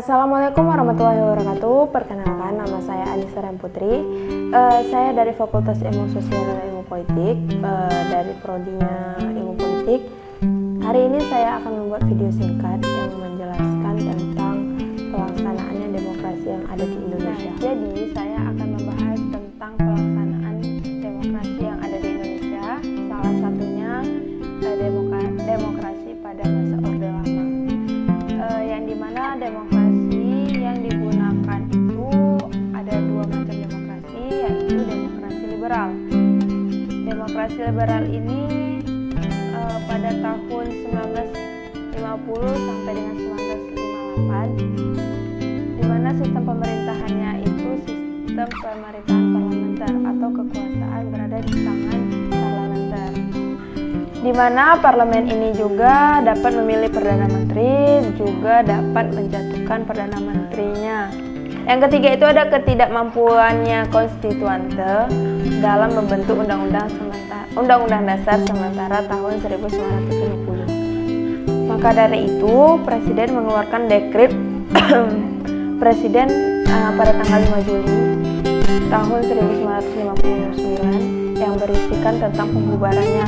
Assalamualaikum warahmatullahi wabarakatuh. Perkenalkan, nama saya Anissa Putri. Saya dari Fakultas Ilmu Sosial dan Ilmu Politik, dari prodinya Ilmu Politik. Hari ini saya akan membuat video singkat yang menjelaskan tentang pelaksanaannya demokrasi yang ada di Indonesia. Jadi saya akan membahas tentang pelaksanaan demokrasi yang ada di Indonesia. Salah satunya demokrasi pada masa Orde Lama, yang dimana demokrasi yang digunakan itu ada dua macam demokrasi, yaitu demokrasi liberal. Demokrasi liberal ini pada tahun 1950 sampai dengan 1958, dimana sistem pemerintahannya itu sistem pemerintahan parlementer atau kekuasaan berada di tangan parlementer, dimana parlemen ini juga dapat memilih perdana menteri, juga dapat menjatuhkan perdana menterinya. Yang ketiga itu ada ketidakmampuannya konstituante dalam membentuk undang-undang dasar sementara tahun 1950. Maka dari itu presiden mengeluarkan dekret presiden pada tanggal 5 Juli tahun 1959 yang berisikan tentang pembubarannya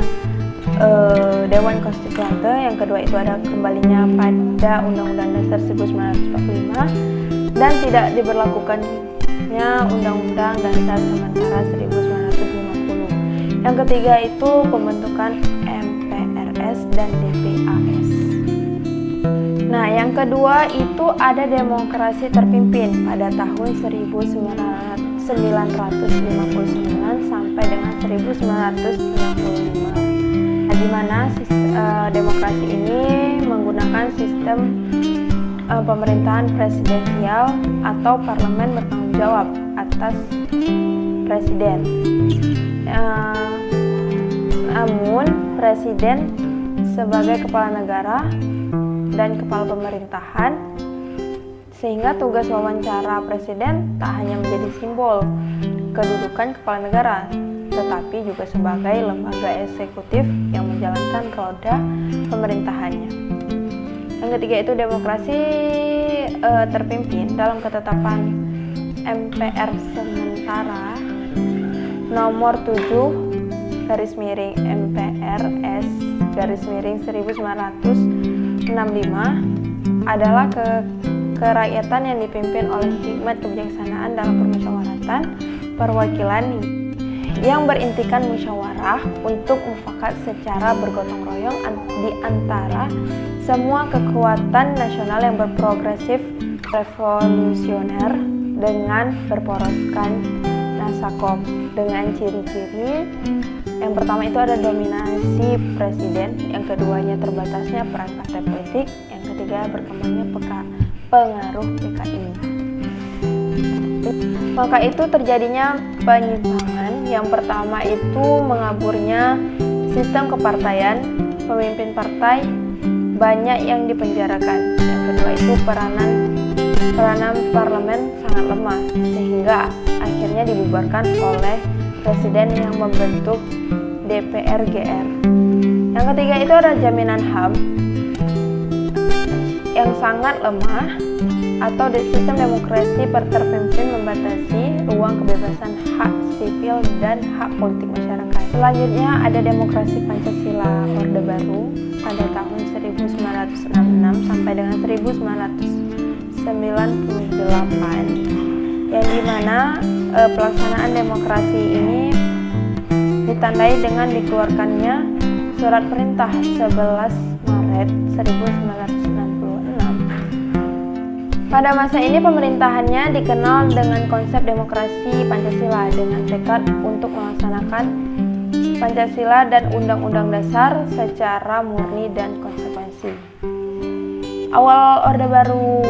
Dewan Konstituante. Yang kedua itu ada kembalinya pada Undang-Undang Dasar 1945 dan tidak diberlakukannya Undang-Undang Dasar sementara 1950. Yang ketiga itu pembentukan MPRS dan DPAS. Nah, yang kedua itu ada demokrasi terpimpin pada tahun 1959 sampai dengan 1995. Di mana demokrasi ini menggunakan sistem pemerintahan presidensial atau parlemen bertanggung jawab atas presiden. Namun presiden sebagai kepala negara dan kepala pemerintahan, sehingga tugas wawancara presiden tak hanya menjadi simbol kedudukan kepala negara, tetapi juga sebagai lembaga eksekutif yang menjalankan roda pemerintahannya. Yang ketiga itu demokrasi terpimpin dalam ketetapan MPR sementara nomor 7 MPRS/1965 adalah kerakyatan yang dipimpin oleh hikmat kebijaksanaan dalam permusyawaratan perwakilan yang berintikan musyawarah untuk mufakat secara bergotong royong di antara semua kekuatan nasional yang berprogresif revolusioner dengan berporoskan nasakop dengan ciri-ciri. Yang pertama itu ada dominasi presiden, yang keduanya terbatasnya peran partai politik, yang ketiga berkembangnya pengaruh PKI. Maka itu terjadinya penyimpangan. Yang pertama itu mengaburnya sistem kepartaian, pemimpin partai banyak yang dipenjarakan. Yang kedua itu peranan parlemen sangat lemah, sehingga akhirnya dibubarkan oleh presiden yang membentuk DPR-GR. Yang ketiga itu ada jaminan HAM yang sangat lemah, atau sistem demokrasi terpimpin membatasi ruang kebebasan hak sipil dan hak politik masyarakat. Selanjutnya ada demokrasi Pancasila Orde Baru pada tahun 1966 sampai dengan 1998, yang dimana pelaksanaan demokrasi ini ditandai dengan dikeluarkannya surat perintah 11 Maret 1966. Pada masa ini pemerintahannya dikenal dengan konsep demokrasi Pancasila dengan tekad untuk melaksanakan Pancasila dan Undang-Undang Dasar secara murni dan konsekuensi. Awal Orde Baru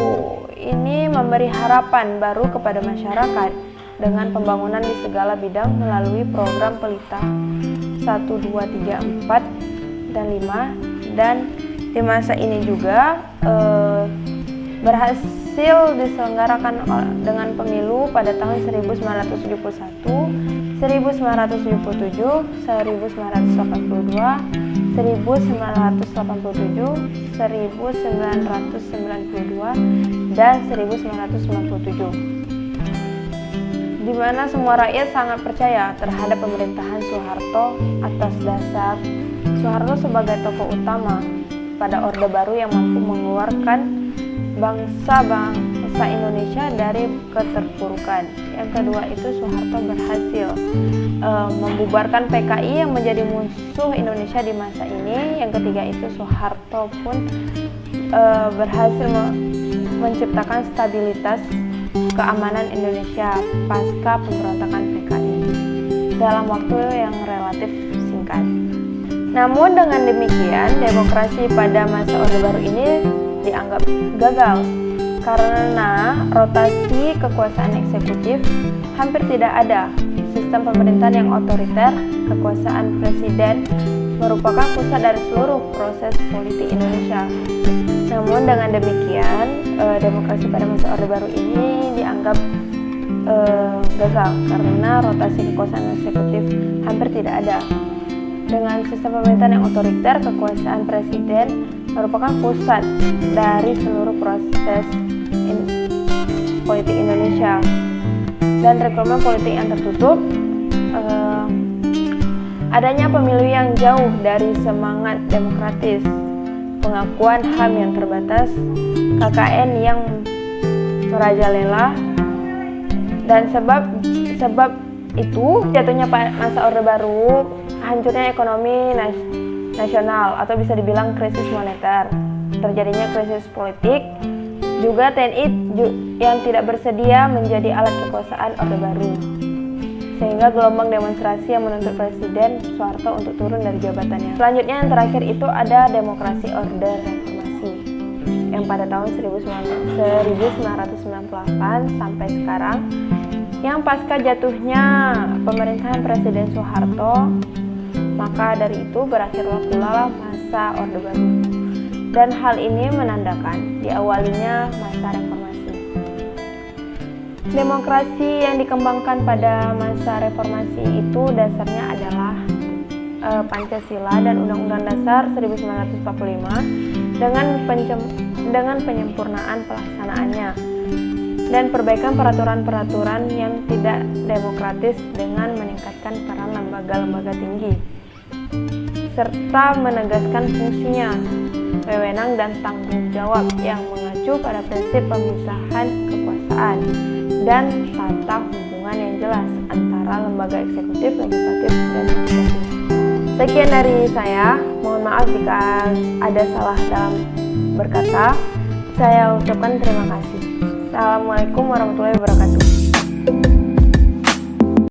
ini memberi harapan baru kepada masyarakat dengan pembangunan di segala bidang melalui program Pelita 1, 2, 3, 4, dan 5, dan di masa ini juga berhasil diselenggarakan dengan pemilu pada tahun 1971, 1977, 1982, 1987, 1992, pada 1997, di mana semua rakyat sangat percaya terhadap pemerintahan Soeharto atas dasar Soeharto sebagai tokoh utama pada Orde Baru yang mampu mengeluarkan bangsa Indonesia dari keterpurukan. Yang kedua itu Soeharto berhasil membubarkan PKI yang menjadi musuh Indonesia di masa ini. Yang ketiga itu Soeharto pun berhasil menciptakan stabilitas keamanan Indonesia pasca pemberontakan PKI dalam waktu yang relatif singkat. Namun dengan demikian, demokrasi pada masa Orde Baru ini dianggap gagal karena rotasi kekuasaan eksekutif hampir tidak ada. Sistem pemerintahan yang otoriter, kekuasaan presiden merupakan pusat dari seluruh proses politik Indonesia. Namun dengan demikian, demokrasi pada masa Orde Baru ini dianggap gagal karena rotasi kekuasaan eksekutif hampir tidak ada. Dengan sistem pemerintahan yang otoriter, kekuasaan presiden merupakan pusat dari seluruh proses politik Indonesia, dan rekrutmen politik yang tertutup, adanya pemilu yang jauh dari semangat demokratis, pengakuan HAM yang terbatas, KKN yang merajalela, dan sebab itu jatuhnya masa Orde Baru, hancurnya ekonomi nasional atau bisa dibilang krisis moneter, terjadinya krisis politik, juga TNI yang tidak bersedia menjadi alat kekuasaan Orde Baru, sehingga gelombang demonstrasi yang menuntut Presiden Soeharto untuk turun dari jabatannya. Selanjutnya yang terakhir itu ada demokrasi Orde Reformasi yang pada tahun 1998 sampai sekarang, yang pasca jatuhnya pemerintahan Presiden Soeharto, maka dari itu berakhirlah pula masa Orde Baru. Dan hal ini menandakan diawalinya masa reformasi. Demokrasi yang dikembangkan pada masa reformasi itu dasarnya adalah Pancasila dan Undang-Undang Dasar 1945 dengan penyempurnaan pelaksanaannya dan perbaikan peraturan-peraturan yang tidak demokratis dengan meningkatkan peran lembaga-lembaga tinggi serta menegaskan fungsinya, wewenang dan tanggung jawab yang mengacu pada prinsip pemisahan kekuasaan dan tata hubungan yang jelas antara lembaga eksekutif, legislatif, dan yudikatif. Sekian dari saya, mohon maaf jika ada salah dalam berkata. Saya ucapkan terima kasih. Assalamualaikum warahmatullahi wabarakatuh.